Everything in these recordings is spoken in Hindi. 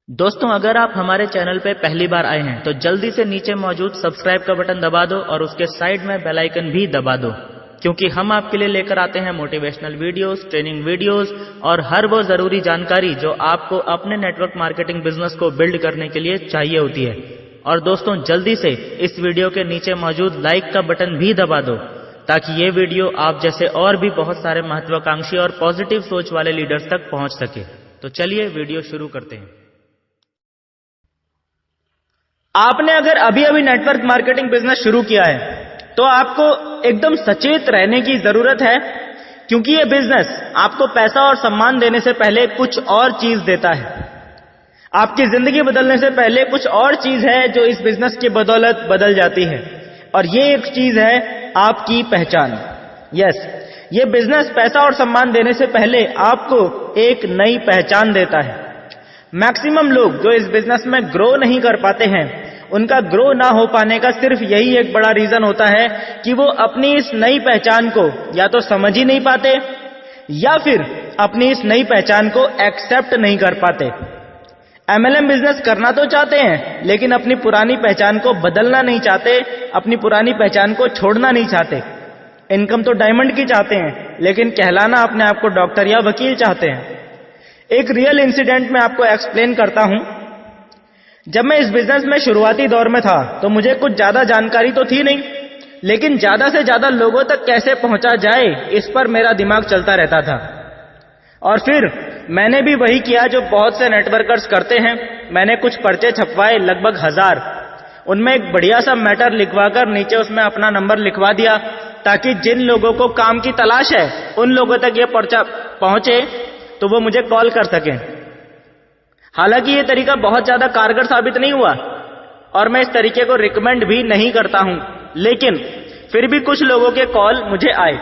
दोस्तों, अगर आप हमारे चैनल पे पहली बार आए हैं तो जल्दी से नीचे मौजूद सब्सक्राइब का बटन दबा दो और उसके साइड में बेल आइकन भी दबा दो, क्योंकि हम आपके लिए लेकर आते हैं मोटिवेशनल वीडियोस, ट्रेनिंग वीडियोस और हर वो जरूरी जानकारी जो आपको अपने नेटवर्क मार्केटिंग बिजनेस को बिल्ड करने के लिए चाहिए होती है। और दोस्तों, जल्दी से इस वीडियो के नीचे मौजूद लाइक का बटन भी दबा दो ताकि ये वीडियो आप जैसे और भी बहुत सारे महत्वाकांक्षी और पॉजिटिव सोच वाले लीडर्स तक पहुंच सके। तो चलिए वीडियो शुरू करते हैं। आपने अगर अभी अभी नेटवर्क मार्केटिंग बिजनेस शुरू किया है तो आपको एकदम सचेत रहने की जरूरत है, क्योंकि ये बिजनेस आपको पैसा और सम्मान देने से पहले कुछ और चीज देता है। आपकी जिंदगी बदलने से पहले कुछ और चीज है जो इस बिजनेस की बदौलत बदल जाती है, और ये एक चीज है आपकी पहचान। यस, ये बिजनेस पैसा और सम्मान देने से पहले आपको एक नई पहचान देता है। मैक्सिमम लोग जो इस बिजनेस में ग्रो नहीं कर पाते हैं, उनका ग्रो ना हो पाने का सिर्फ यही एक बड़ा रीजन होता है कि वो अपनी इस नई पहचान को या तो समझ ही नहीं पाते या फिर अपनी इस नई पहचान को एक्सेप्ट नहीं कर पाते। एमएलएम बिजनेस करना तो चाहते हैं, लेकिन अपनी पुरानी पहचान को बदलना नहीं चाहते, अपनी पुरानी पहचान को छोड़ना नहीं चाहते। इनकम तो डायमंड की चाहते हैं, लेकिन कहलाना अपने आप को डॉक्टर या वकील चाहते हैं। एक रियल इंसिडेंट मैं आपको एक्सप्लेन करता हूं। जब मैं इस बिजनेस में शुरुआती दौर में था तो मुझे कुछ ज्यादा जानकारी तो थी नहीं, लेकिन ज्यादा से ज्यादा लोगों तक कैसे पहुंचा जाए इस पर मेरा दिमाग चलता रहता था। और फिर मैंने भी वही किया जो बहुत से नेटवर्कर्स करते हैं। मैंने कुछ पर्चे छपवाए, लगभग 1000। उनमें एक बढ़िया सा मैटर लिखवाकर नीचे उसमें अपना नंबर लिखवा दिया, ताकि जिन लोगों को काम की तलाश है उन लोगों तक ये पर्चा पहुंचे तो वो मुझे कॉल कर सकें। हालांकि ये तरीका बहुत ज्यादा कारगर साबित नहीं हुआ और मैं इस तरीके को रिकमेंड भी नहीं करता हूं, लेकिन फिर भी कुछ लोगों के कॉल मुझे आए।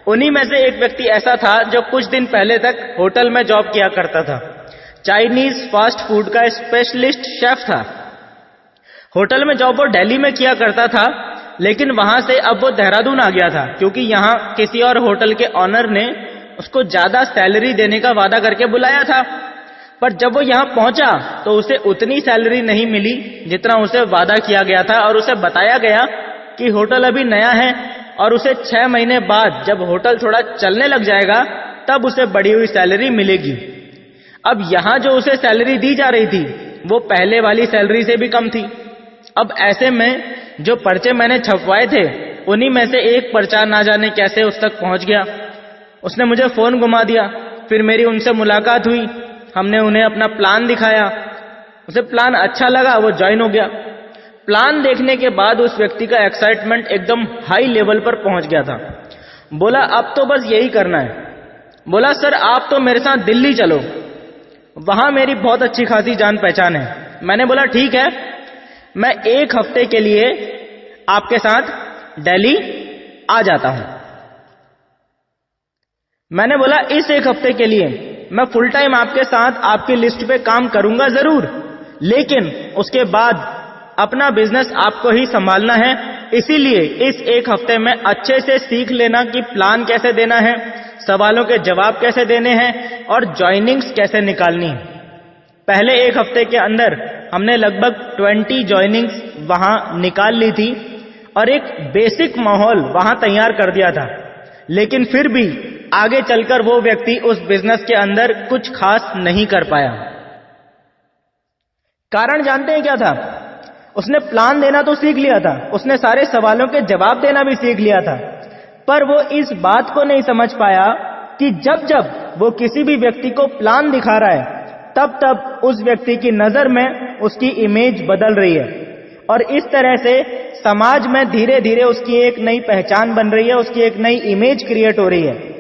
उन्हीं में से एक व्यक्ति ऐसा था जो कुछ दिन पहले तक होटल में जॉब किया करता था। चाइनीज फास्ट फूड का स्पेशलिस्ट शेफ था। होटल में जॉब वो दिल्ली में किया करता था, लेकिन वहां से अब वो देहरादून आ गया था, क्योंकि यहां किसी और होटल के ऑनर ने उसको ज्यादा सैलरी देने का वादा करके बुलाया था। पर जब वो यहां पहुंचा तो उसे उतनी सैलरी नहीं मिली जितना उसे वादा किया गया था, और उसे बताया गया कि होटल अभी नया है और उसे 6 महीने बाद जब होटल थोड़ा चलने लग जाएगा तब उसे बढ़ी हुई सैलरी मिलेगी। अब यहां जो उसे सैलरी दी जा रही थी वो पहले वाली सैलरी से भी कम थी। अब ऐसे में जो पर्चे मैंने छपवाए थे उन्हीं में से एक पर्चा ना जाने कैसे उस तक पहुंच गया। उसने मुझे फोन घुमा दिया। फिर मेरी उनसे मुलाकात हुई, हमने उन्हें अपना प्लान दिखाया। उसे प्लान अच्छा लगा, वो ज्वाइन हो गया। प्लान देखने के बाद उस व्यक्ति का एक्साइटमेंट एकदम हाई लेवल पर पहुंच गया था। बोला, अब तो बस यही करना है। बोला, सर आप तो मेरे साथ दिल्ली चलो, वहां मेरी बहुत अच्छी खासी जान पहचान है। मैंने बोला, ठीक है, मैं 1 हफ्ते के लिए आपके साथ दिल्ली आ जाता हूं। मैंने बोला, इस 1 हफ्ते के लिए मैं फुल टाइम आपके साथ आपकी लिस्ट पे काम करूंगा जरूर, लेकिन उसके बाद अपना बिजनेस आपको ही संभालना है। इसीलिए इस 1 हफ्ते में अच्छे से सीख लेना कि प्लान कैसे देना है, सवालों के जवाब कैसे देने हैं और ज्वाइनिंग्स कैसे निकालनी है। पहले 1 हफ्ते के अंदर हमने लगभग 20 ज्वाइनिंग्स वहां निकाल ली थी और एक बेसिक माहौल वहां तैयार कर दिया था। लेकिन फिर भी आगे चलकर वो व्यक्ति उस बिजनेस के अंदर कुछ खास नहीं कर पाया। कारण जानते हैं क्या था? उसने प्लान देना तो सीख लिया था, उसने सारे सवालों के जवाब देना भी सीख लिया था, पर वो इस बात को नहीं समझ पाया कि जब जब वो किसी भी व्यक्ति को प्लान दिखा रहा है तब तब उस व्यक्ति की नजर में उसकी इमेज बदल रही है, और इस तरह से समाज में धीरे धीरे उसकी एक नई पहचान बन रही है, उसकी एक नई इमेज क्रिएट हो रही है।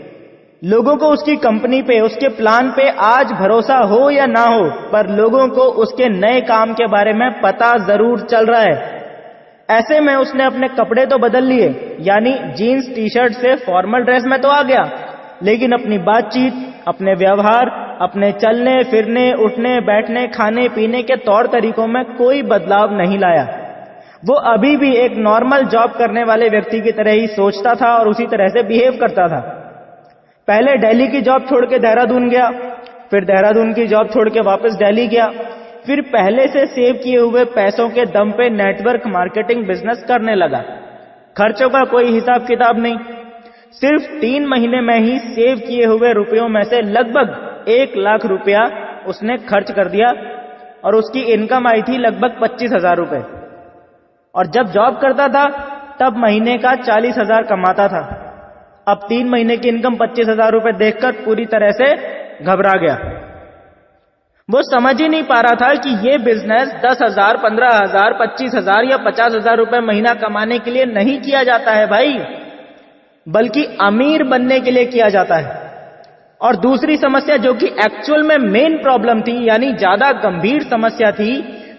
लोगों को उसकी कंपनी पे, उसके प्लान पे आज भरोसा हो या ना हो, पर लोगों को उसके नए काम के बारे में पता जरूर चल रहा है। ऐसे में उसने अपने कपड़े तो बदल लिए, यानी जीन्स टी शर्ट से फॉर्मल ड्रेस में तो आ गया, लेकिन अपनी बातचीत, अपने व्यवहार, अपने चलने फिरने, उठने बैठने, खाने पीने के तौर तरीकों में कोई बदलाव नहीं लाया। वो अभी भी एक नॉर्मल जॉब करने वाले व्यक्ति की तरह ही सोचता था और उसी तरह से बिहेव करता था। पहले दिल्ली की जॉब छोड़ के देहरादून गया, फिर देहरादून की जॉब छोड़ के वापस दिल्ली गया, फिर पहले से सेव किए हुए पैसों के दम पे नेटवर्क मार्केटिंग बिजनेस करने लगा। खर्चों का कोई हिसाब किताब नहीं, सिर्फ 3 महीने में ही सेव किए हुए रुपयों में से लगभग 1 लाख रुपया उसने खर्च कर दिया और उसकी इनकम आई थी लगभग 25,000 रुपए। और जब जॉब करता था तब महीने का 40,000 कमाता था। अब 3 महीने की इनकम 25,000 रुपए देखकर पूरी तरह से घबरा गया। वो समझ ही नहीं पा रहा था कि ये बिजनेस 10,000, 15,000, 25,000 या 50,000 रुपए महीना कमाने के लिए नहीं किया जाता है भाई, बल्कि अमीर बनने के लिए किया जाता है। और दूसरी समस्या जो कि एक्चुअल में मेन प्रॉब्लम थी, यानी ज्यादा गंभीर समस्या थी,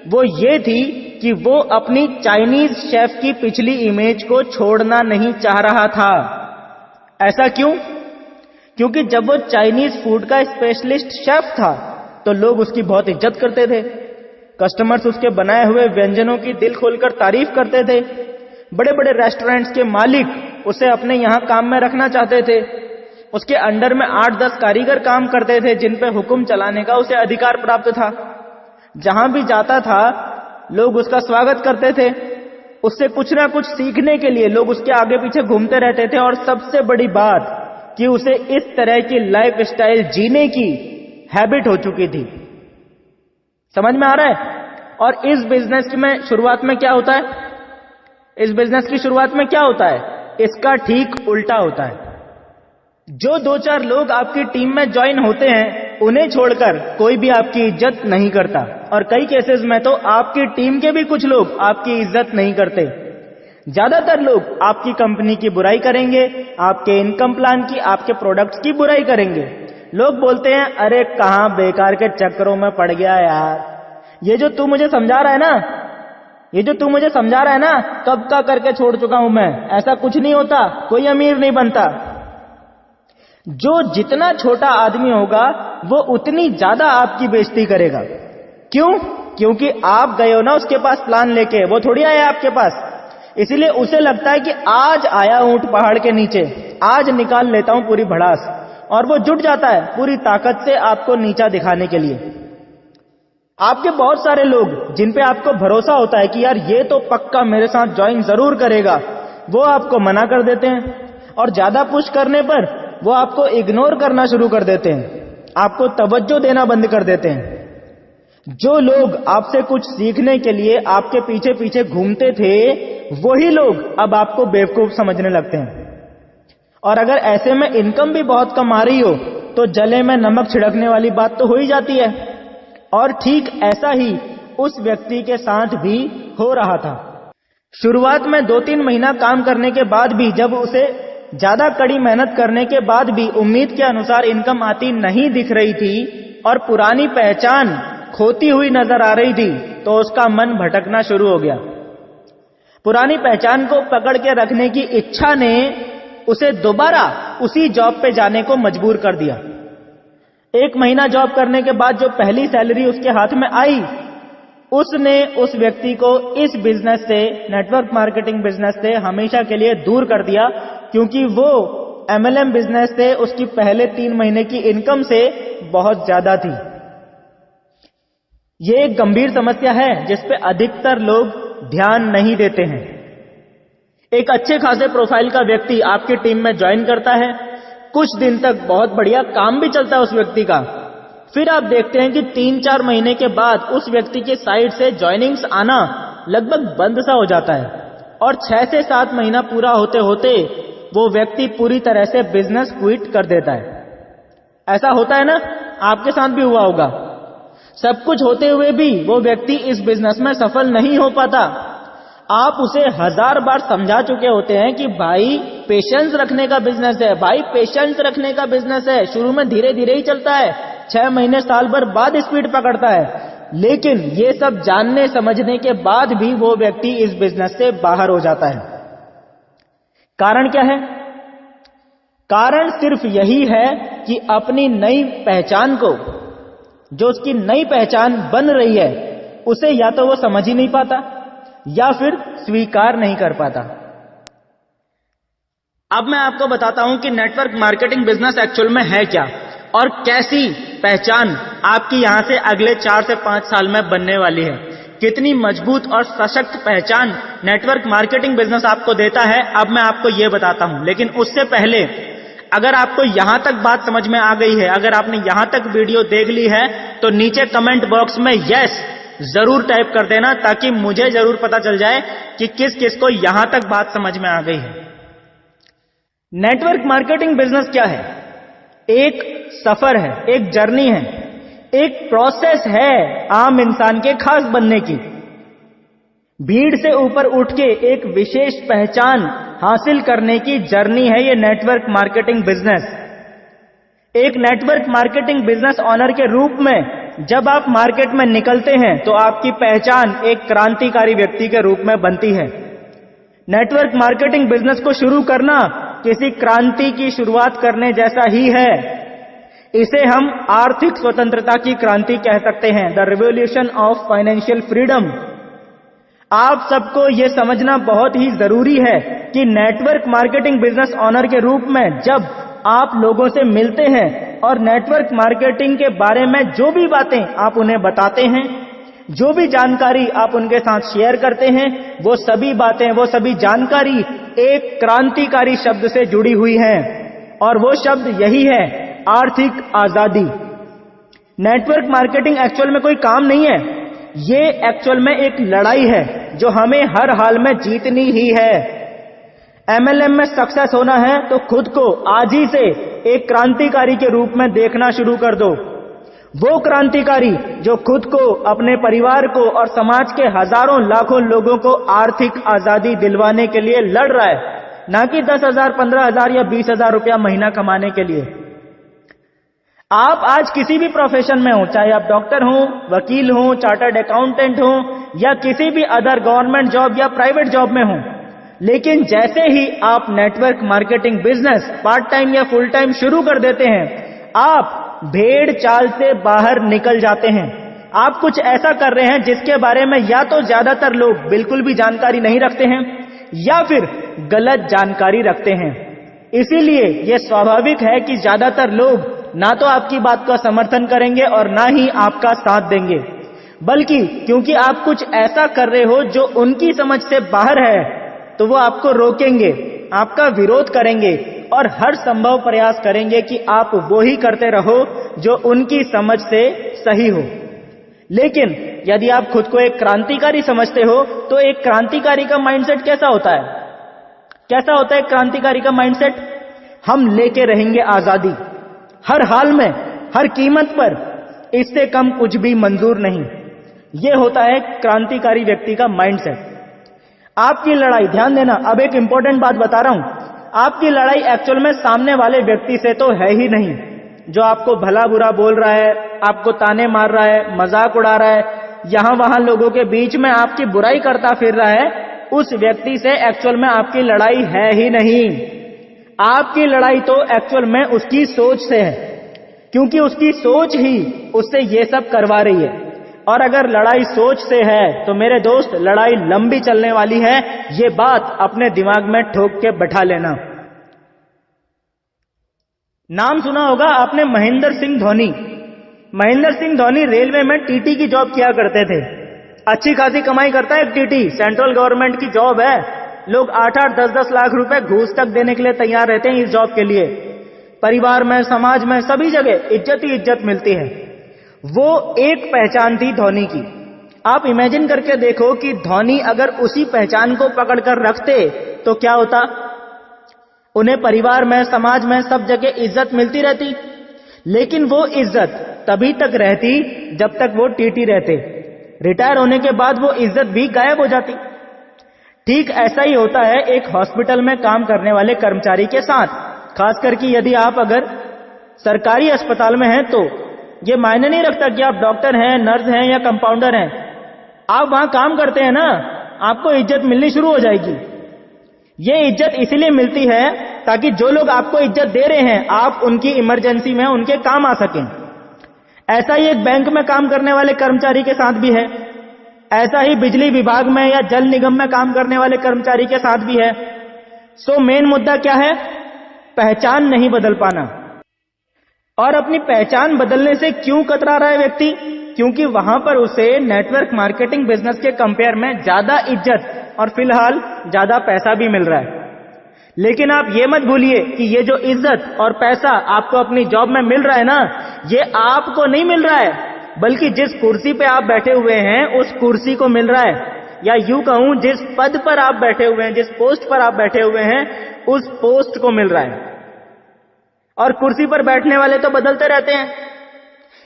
वो ये थी कि वो अपनी चाइनीज शेफ की पिछली इमेज को छोड़ना नहीं चाह रहा था। ऐसा क्यों? क्योंकि जब वो चाइनीज फूड का स्पेशलिस्ट शेफ था तो लोग उसकी बहुत इज्जत करते थे। कस्टमर्स उसके बनाए हुए व्यंजनों की दिल खोलकर तारीफ करते थे। बड़े बड़े रेस्टोरेंट्स के मालिक उसे अपने यहां काम में रखना चाहते थे। उसके अंडर में 8-10 कारीगर काम करते थे जिन पे हुक्म चलाने का उसे अधिकार प्राप्त था। जहां भी जाता था लोग उसका स्वागत करते थे। उससे कुछ ना कुछ सीखने के लिए लोग उसके आगे पीछे घूमते रहते थे। और सबसे बड़ी बात कि उसे इस तरह की लाइफ स्टाइल जीने की हैबिट हो चुकी थी। समझ में आ रहा है? और इस बिजनेस में शुरुआत में क्या होता है? इस बिजनेस की शुरुआत में क्या होता है? इसका ठीक उल्टा होता है। जो 2-4 लोग आपकी टीम में ज्वाइन होते हैं उन्हें छोड़कर कोई भी आपकी इज्जत नहीं करता। और कई केसेस में तो आपकी टीम के भी कुछ लोग आपकी इज्जत नहीं करते। ज्यादातर लोग आपकी कंपनी की बुराई करेंगे, आपके इनकम प्लान की, आपके प्रोडक्ट्स की बुराई करेंगे। लोग बोलते हैं, अरे कहां बेकार के चक्करों में पड़ गया यार, ये जो तू मुझे समझा रहा है ना, ये जो तू मुझे समझा रहा है ना, कब का करके छोड़ चुका हूं मैं। ऐसा कुछ नहीं होता, कोई अमीर नहीं बनता। जो जितना छोटा आदमी होगा वो उतनी ज्यादा आपकी बेइज्जती करेगा। क्यों? क्योंकि आप गए हो ना उसके पास प्लान लेके, वो थोड़ी आया आपके पास। इसीलिए उसे लगता है कि आज आया ऊंट पहाड़ के नीचे, आज निकाल लेता हूं पूरी भड़ास। और वो जुट जाता है पूरी ताकत से आपको नीचा दिखाने के लिए। आपके बहुत सारे लोग जिन पे आपको भरोसा होता है कि यार ये तो पक्का मेरे साथ ज्वाइन जरूर करेगा, वो आपको मना कर देते हैं। और ज्यादा पुश करने पर वो आपको इग्नोर करना शुरू कर देते हैं, आपको तवज्जो देना बंद कर देते हैं। जो लोग आपसे कुछ सीखने के लिए आपके पीछे पीछे घूमते थे, वही लोग अब आपको बेवकूफ समझने लगते हैं। और अगर ऐसे में इनकम भी बहुत कम आ रही हो तो जले में नमक छिड़कने वाली बात तो हो ही जाती है। और ठीक ऐसा ही उस व्यक्ति के साथ भी हो रहा था। शुरुआत में 2-3 महीना काम करने के बाद भी, जब उसे ज्यादा कड़ी मेहनत करने के बाद भी उम्मीद के अनुसार इनकम आती नहीं दिख रही थी और पुरानी पहचान खोती हुई नजर आ रही थी, तो उसका मन भटकना शुरू हो गया। पुरानी पहचान को पकड़ के रखने की इच्छा ने उसे दोबारा उसी जॉब पे जाने को मजबूर कर दिया। 1 महीना जॉब करने के बाद जो पहली सैलरी उसके हाथ में आई, उसने उस व्यक्ति को इस बिजनेस से, नेटवर्क मार्केटिंग बिजनेस से हमेशा के लिए दूर कर दिया। क्योंकि वो MLM बिजनेस से उसकी पहले 3 महीने की इनकम से बहुत ज्यादा थी। ये एक गंभीर समस्या है जिस पे अधिकतर लोग ध्यान नहीं देते हैं। एक अच्छे खासे प्रोफाइल का व्यक्ति आपकी टीम में ज्वाइन करता है, कुछ दिन तक बहुत बढ़िया काम भी चलता है उस व्यक्ति का। फिर आप देखते हैं कि 3-4 महीने के बाद उस व्यक्ति के साइड से ज्वाइनिंग्स आना लगभग बंद सा हो जाता है। और 6 से 7 महीना पूरा होते होते वो व्यक्ति पूरी तरह से बिजनेस क्विट कर देता है। ऐसा होता है ना, आपके साथ भी हुआ होगा। सब कुछ होते हुए भी वो व्यक्ति इस बिजनेस में सफल नहीं हो पाता। आप उसे 1000 बार समझा चुके होते हैं कि भाई पेशेंस रखने का बिजनेस है, भाई पेशेंस रखने का बिजनेस है, शुरू में धीरे धीरे ही चलता है, 6 महीने साल भर बाद स्पीड पकड़ता है। लेकिन ये सब जानने समझने के बाद भी वो व्यक्ति इस बिजनेस से बाहर हो जाता है। कारण क्या है? कारण सिर्फ यही है कि अपनी नई पहचान को, जो उसकी नई पहचान बन रही है, उसे या तो वो समझ ही नहीं पाता या फिर स्वीकार नहीं कर पाता। अब मैं आपको बताता हूं कि नेटवर्क मार्केटिंग बिजनेस एक्चुअल में है क्या और कैसी पहचान आपकी यहां से अगले 4 से 5 साल में बनने वाली है। कितनी मजबूत और सशक्त पहचान नेटवर्क मार्केटिंग बिजनेस आपको देता है, अब मैं आपको यह बताता हूं। लेकिन उससे पहले अगर आपको यहां तक बात समझ में आ गई है, अगर आपने यहां तक वीडियो देख ली है, तो नीचे कमेंट बॉक्स में यस जरूर टाइप कर देना, ताकि मुझे जरूर पता चल जाए कि किस किस को यहां तक बात समझ में आ गई है। नेटवर्क मार्केटिंग बिजनेस क्या है? एक सफर है, एक जर्नी है, एक प्रोसेस है आम इंसान के खास बनने की। भीड़ से ऊपर उठ के एक विशेष पहचान हासिल करने की जर्नी है ये नेटवर्क मार्केटिंग बिजनेस। एक नेटवर्क मार्केटिंग बिजनेस ऑनर के रूप में जब आप मार्केट में निकलते हैं तो आपकी पहचान एक क्रांतिकारी व्यक्ति के रूप में बनती है। नेटवर्क मार्केटिंग बिजनेस को शुरू करना किसी क्रांति की शुरुआत करने जैसा ही है। इसे हम आर्थिक स्वतंत्रता की क्रांति कह सकते हैं, the revolution of financial freedom. आप सबको यह समझना बहुत ही जरूरी है कि नेटवर्क मार्केटिंग बिजनेस ऑनर के रूप में जब आप लोगों से मिलते हैं और नेटवर्क मार्केटिंग के बारे में जो भी बातें आप उन्हें बताते हैं, जो भी जानकारी आप उनके साथ शेयर करते हैं, वो सभी बातें, वो सभी जानकारी एक क्रांतिकारी शब्द से जुड़ी हुई है, और वो शब्द यही है, आर्थिक आजादी। नेटवर्क मार्केटिंग एक्चुअल में कोई काम नहीं है, ये एक्चुअल में एक लड़ाई है जो हमें हर हाल में जीतनी ही है। एमएलएम में सक्सेस होना है तो खुद को आज ही से एक क्रांतिकारी के रूप में देखना शुरू कर दो। वो क्रांतिकारी जो खुद को, अपने परिवार को और समाज के हजारों लाखों लोगों को आर्थिक आजादी दिलवाने के लिए लड़ रहा है, ना कि 10,000, 15,000 या 20,000 रुपया महीना कमाने के लिए। आप आज किसी भी प्रोफेशन में हो, चाहे आप डॉक्टर हो, वकील हो, चार्टर्ड अकाउंटेंट हो, या किसी भी अदर गवर्नमेंट जॉब या प्राइवेट जॉब में हो, लेकिन जैसे ही आप network marketing business part time या फुल टाइम शुरू कर देते हैं, आप भेड़ चाल से बाहर निकल जाते हैं। आप कुछ ऐसा कर रहे हैं जिसके बारे में या तो ज्यादातर लोग बिल्कुल भी जानकारी नहीं रखते हैं या फिर गलत जानकारी रखते हैं। इसीलिए यह स्वाभाविक है कि ज्यादातर लोग ना तो आपकी बात का समर्थन करेंगे और ना ही आपका साथ देंगे, बल्कि क्योंकि आप कुछ ऐसा कर रहे हो जो उनकी समझ से बाहर है, तो वो आपको रोकेंगे, आपका विरोध करेंगे और हर संभव प्रयास करेंगे कि आप वो ही करते रहो जो उनकी समझ से सही हो। लेकिन यदि आप खुद को एक क्रांतिकारी समझते हो, तो एक क्रांतिकारी का माइंडसेट कैसा होता है? कैसा होता है क्रांतिकारी का माइंडसेट? हम लेके रहेंगे आजादी, हर हाल में, हर कीमत पर, इससे कम कुछ भी मंजूर नहीं। यह होता है क्रांतिकारी व्यक्ति का माइंडसेट। आपकी लड़ाई, ध्यान देना, अब एक इंपॉर्टेंट बात बता रहा हूं, आपकी लड़ाई एक्चुअल में सामने वाले व्यक्ति से तो है ही नहीं, जो आपको भला बुरा बोल रहा है, आपको ताने मार रहा है, मजाक उड़ा रहा है, यहां वहां लोगों के बीच में आपकी बुराई करता फिर रहा है, उस व्यक्ति से एक्चुअल में आपकी लड़ाई है ही नहीं। आपकी लड़ाई तो एक्चुअल में उसकी सोच से है, क्योंकि उसकी सोच ही उससे ये सब करवा रही है। और अगर लड़ाई सोच से है तो मेरे दोस्त, लड़ाई लंबी चलने वाली है, ये बात अपने दिमाग में ठोक के बैठा लेना। नाम सुना होगा आपने महेंद्र सिंह धोनी। महेंद्र सिंह धोनी रेलवे में टीटी की जॉब किया करते थे। अच्छी खासी कमाई करता है एक टीटी, सेंट्रल गवर्नमेंट की जॉब है। लोग 8-8, 10-10 लाख रुपए घूस तक देने के लिए तैयार रहते हैं इस जॉब के लिए। परिवार में, समाज में, सभी जगह इज्जत ही इज्जत मिलती है। वो एक पहचान थी धोनी की। आप इमेजिन करके देखो कि धोनी अगर उसी पहचान को पकड़कर रखते तो क्या होता? उन्हें परिवार में, समाज में, सब जगह इज्जत मिलती रहती। लेकिन वो इज्जत तभी तक रहती जब तक वो टीटी रहते। रिटायर होने के बाद वो इज्जत भी गायब हो जाती। ठीक ऐसा ही होता है एक हॉस्पिटल में काम करने वाले कर्मचारी के साथ। खास करके यदि आप अगर सरकारी अस्पताल में हैं तो ये मायने नहीं रखता कि आप डॉक्टर हैं, नर्स हैं या कंपाउंडर हैं। आप वहां काम करते हैं ना, आपको इज्जत मिलनी शुरू हो जाएगी। ये इज्जत इसलिए मिलती है ताकि जो लोग आपको इज्जत दे रहे हैं, आप उनकी इमरजेंसी में उनके काम आ सकें। ऐसा ही एक बैंक में काम करने वाले कर्मचारी के साथ भी है। ऐसा ही बिजली विभाग में या जल निगम में काम करने वाले कर्मचारी के साथ भी है। सो मेन मुद्दा क्या है? पहचान नहीं बदल पाना। और अपनी पहचान बदलने से क्यों कतरा रहा है व्यक्ति? क्योंकि वहां पर उसे नेटवर्क मार्केटिंग बिजनेस के कंपेयर में ज्यादा इज्जत और फिलहाल ज्यादा पैसा भी मिल रहा है। लेकिन आप ये मत भूलिए कि ये जो इज्जत और पैसा आपको अपनी जॉब में मिल रहा है ना, ये आपको नहीं मिल रहा है, बल्कि जिस कुर्सी पे आप बैठे हुए हैं उस कुर्सी को मिल रहा है, या यूं कहूं जिस पद पर आप बैठे हुए हैं, जिस पोस्ट पर आप बैठे हुए हैं उस पोस्ट को मिल रहा है। और कुर्सी पर बैठने वाले तो बदलते रहते हैं।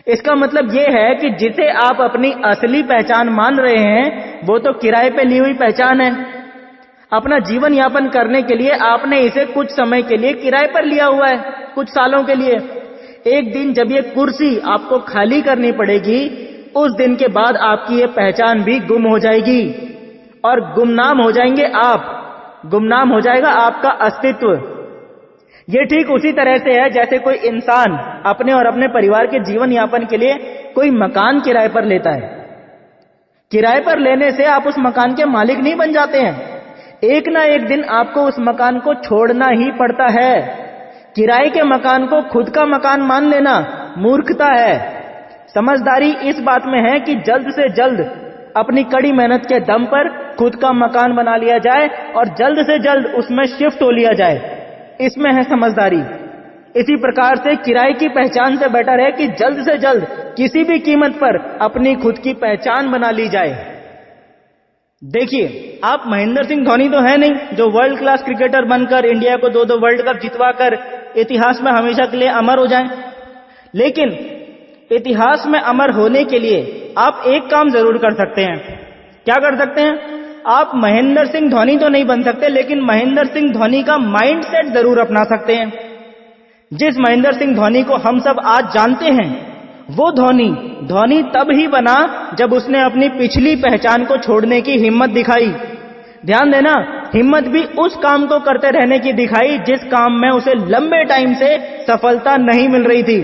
इसका मतलब यह है कि जिसे आप अपनी असली पहचान मान रहे हैं वो तो किराए पे ली हुई पहचान है। अपना जीवन यापन करने के लिए आपने इसे कुछ समय के लिए किराए पर लिया हुआ है, कुछ सालों के लिए। एक दिन जब ये कुर्सी आपको खाली करनी पड़ेगी, उस दिन के बाद आपकी ये पहचान भी गुम हो जाएगी और गुमनाम हो जाएंगे आप, गुमनाम हो जाएगा आपका अस्तित्व। ये ठीक उसी तरह से है जैसे कोई इंसान अपने और अपने परिवार के जीवन यापन के लिए कोई मकान किराए पर लेता है। किराए पर लेने से आप उस मकान के मालिक नहीं बन जाते हैं। एक ना एक दिन आपको उस मकान को छोड़ना ही पड़ता है। किराए के मकान को खुद का मकान मान लेना मूर्खता है। समझदारी इस बात में है कि जल्द से जल्द अपनी कड़ी मेहनत के दम पर खुद का मकान बना लिया जाए और जल्द से जल्द उसमें शिफ्ट हो लिया जाए, इसमें है समझदारी। इसी प्रकार से किराए की पहचान से बेटर है कि जल्द से जल्द किसी भी कीमत पर अपनी खुद की पहचान बना ली जाए। देखिए, आप महेंद्र सिंह धोनी तो है नहीं जो वर्ल्ड क्लास क्रिकेटर बनकर इंडिया को 2 वर्ल्ड कप जितवाकर इतिहास में हमेशा के लिए अमर हो जाएं। लेकिन इतिहास में अमर होने के लिए आप एक काम जरूर कर सकते हैं। क्या कर सकते हैं? आप महेंद्र सिंह धोनी तो नहीं बन सकते, लेकिन महेंद्र सिंह धोनी का माइंडसेट जरूर अपना सकते हैं। जिस महेंद्र सिंह धोनी को हम सब आज जानते हैं, वो धोनी तब ही बना जब उसने अपनी पिछली पहचान को छोड़ने की हिम्मत दिखाई। ध्यान देना, हिम्मत भी उस काम को करते रहने की दिखाई जिस काम में उसे लंबे टाइम से सफलता नहीं मिल रही थी।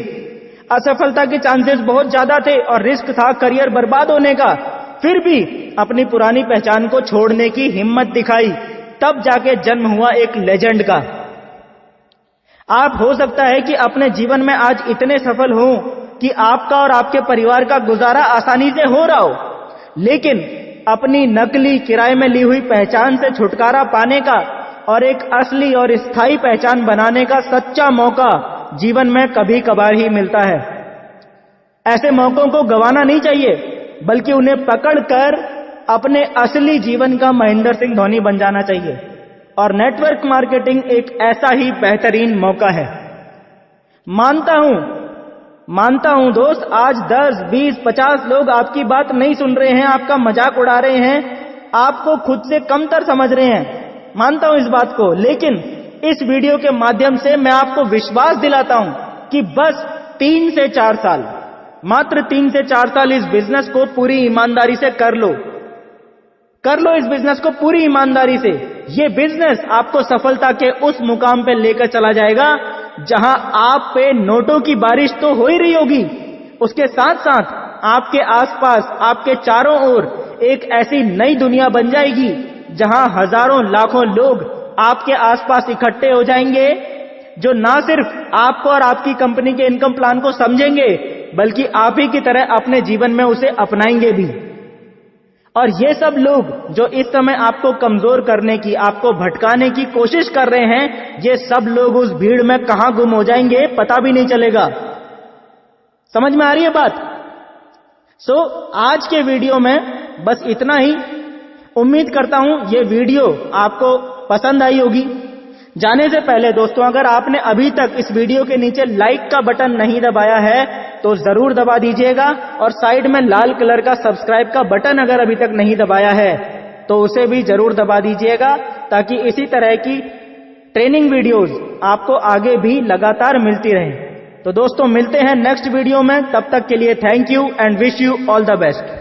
असफलता के चांसेस बहुत ज्यादा थे और रिस्क था करियर बर्बाद होने का। फिर भी अपनी पुरानी पहचान को छोड़ने की हिम्मत दिखाई, तब जाके जन्म हुआ एक लेजेंड का। आप हो सकता है कि अपने जीवन में आज इतने सफल हो कि आपका और आपके परिवार का गुजारा आसानी से हो रहा हो, लेकिन अपनी नकली किराए में ली हुई पहचान से छुटकारा पाने का और एक असली और स्थायी पहचान बनाने का सच्चा मौका जीवन में कभी कभार ही मिलता है। ऐसे मौकों को गंवाना नहीं चाहिए, बल्कि उन्हें पकड़कर अपने असली जीवन का महेंद्र सिंह धोनी बन जाना चाहिए। और नेटवर्क मार्केटिंग एक ऐसा ही बेहतरीन मौका है। मानता हूं दोस्त, आज 10, 20, 50 लोग आपकी बात नहीं सुन रहे हैं, आपका मजाक उड़ा रहे हैं, आपको खुद से कमतर समझ रहे हैं। मानता हूं इस बात को, लेकिन इस वीडियो के माध्यम से मैं आपको विश्वास दिलाता हूं कि बस 3 से 4 साल, मात्र 3 से 4 साल इस बिजनेस को पूरी ईमानदारी से कर लो इस बिजनेस को पूरी ईमानदारी से। ये बिजनेस आपको सफलता के उस मुकाम पे लेकर चला जाएगा जहां आप पे नोटों की बारिश तो हो ही रही होगी, उसके साथ साथ आपके आसपास, आपके चारों ओर एक ऐसी नई दुनिया बन जाएगी जहां हजारों लाखों लोग आपके आसपास इकट्ठे हो जाएंगे, जो ना सिर्फ आपको और आपकी कंपनी के इनकम प्लान को समझेंगे, बल्कि आप ही की तरह अपने जीवन में उसे अपनाएंगे भी। और ये सब लोग जो इस समय आपको कमजोर करने की, आपको भटकाने की कोशिश कर रहे हैं, ये सब लोग उस भीड़ में कहां गुम हो जाएंगे पता भी नहीं चलेगा। समझ में आ रही है बात? आज के वीडियो में बस इतना ही। उम्मीद करता हूं ये वीडियो आपको पसंद आई होगी। जाने से पहले दोस्तों, अगर आपने अभी तक इस वीडियो के नीचे लाइक का बटन नहीं दबाया है तो जरूर दबा दीजिएगा, और साइड में लाल कलर का सब्सक्राइब का बटन अगर अभी तक नहीं दबाया है तो उसे भी जरूर दबा दीजिएगा, ताकि इसी तरह की ट्रेनिंग वीडियोस आपको आगे भी लगातार मिलती रहें। तो दोस्तों, मिलते हैं नेक्स्ट वीडियो में। तब तक के लिए thank you and wish you all the best.